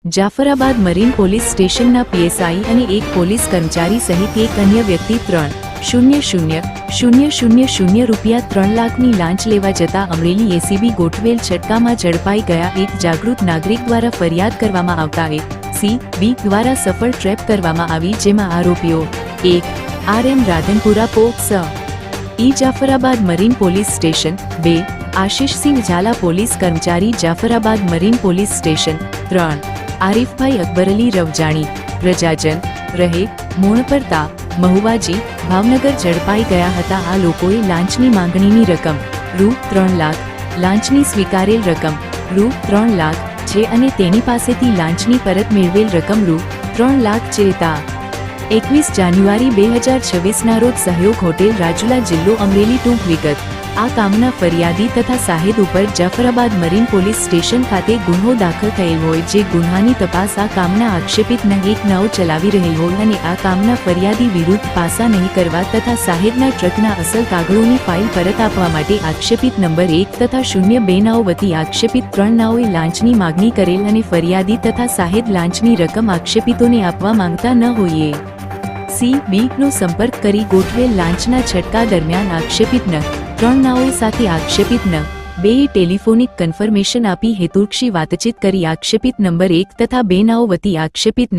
Jafrabad marine police સ્ટેશનના PSI અને એક પોલીસ કર્મચારી સહિત એક અન્ય વ્યક્તિ 3,000,000 રૂપિયા 3 લાખની લાંચ લેવા જતા અમરેલી એસીબી ગોઠવેલ છટકામાં ઝડપાઈ ગયા. એક જાગૃત નાગરિક દ્વારા ફરિયાદ કરવામાં આવતા એસીબી દ્વારા સફળ ટ્રેપ કરવામાં આવી, જેમાં આરોપીઓ 1 RM રાધનપુરા પોક્સ ઈ Jafrabad marine police station, 2 Ashishsinh Zala police કર્મચારી Jafrabad marine police station, 3 Arifbhai Akbarali Ravjani પ્રજાજન રહે મોણપરતા મહુવાજી ભાવનગર ઝડપાઈ ગયા હતા. આ લોકોએ લાંચની માંગણીની રકમ રૂ3 લાખ, લાંચની સ્વીકારેલ રકમ રૂ3 લાખ છે અને તેની પાસેથી લાંચની પરત મેળવેલ રકમ રૂ3 લાખ છે. 21 જાન્યુઆરી 2026ના રોજ સહયોગ હોટેલ રાજુલા જિલ્લો અમરેલી. ટૂંક વિગત: આ કામના ફરિયાદી તથા સાહેદ ઉપર જાફરાબાદ મરીન પોલીસ સ્ટેશન ખાતે ગુન્હો દાખલ થયેલ હોય, જે ગુન્હાની તપાસ આ કામના આક્ષેપિત એક નાઓ ચલાવી રહેલ હોય અને આ કામના ફરિયાદી વિરુદ્ધ પાસા નહીં કરવા તથા સાહેબના ટ્રકના અસલ કાગળોની ફાઇલ પરત આપવા માટે આક્ષેપિત નંબર 1 તથા 02 નાઓ વતી આક્ષેપિત 3 નાઓએ લાંચની માગણી કરેલ અને ફરિયાદી તથા સાહેબ લાંચની રકમ આક્ષેપિતોને આપવા માંગતા ન હોઈએ CB નો સંપર્ક કરી ગોઠવેલ લાંચના છટકા દરમિયાન આક્ષેપિત 3 નાઓએ સાથે આક્ષેપિત 2એ ટેલિફોનિક કન્ફર્મેશન આપી હેતુલક્ષી વાતચીત કરી આક્ષેપિત નંબર 1 તથા 2 નાઓ વતી આક્ષેપિત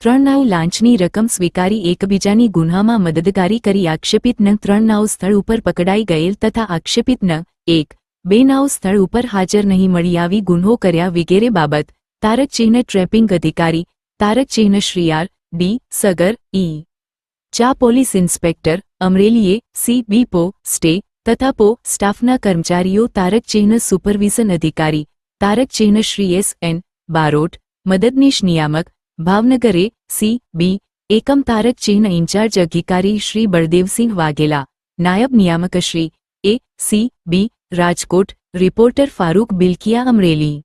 3 નાઓ લાંચની રકમ સ્વીકારી એકબીજાની ગુન્હામાં મદદગારી કરી આક્ષેપિત 3 નાઓ સ્થળ ઉપર પકડાઈ ગયેલ તથા આક્ષેપિત 1-2 નાઓ સ્થળ ઉપર હાજર નહીં મળી આવી ગુન્હો કર્યા વગેરે બાબત તારક ચિહ્ન ટ્રેપિંગ અધિકારી તારક ચિહ્ન શ્રી R.D. સગર ઈ ચા પોલીસ ઇન્સ્પેક્ટર અમરેલીએ CB પો સ્ટે તથા પો સ્ટાફના કર્મચારીઓ તારક ચિહ્ન સુપરવિઝન અધિકારી તારક ચિહ્ન શ્રી S.N. બારોટ મદદનીશ નિયામક ભાવનગરે CB એકમ તારક ચિહ્ન ઇન્ચાર્જ અધિકારી શ્રી બળદેવસિંહ વાઘેલા નાયબ નિયામક શ્રી A.C.B. રાજકોટ રિપોર્ટર ફારૂક બિલકિયા અમરેલી.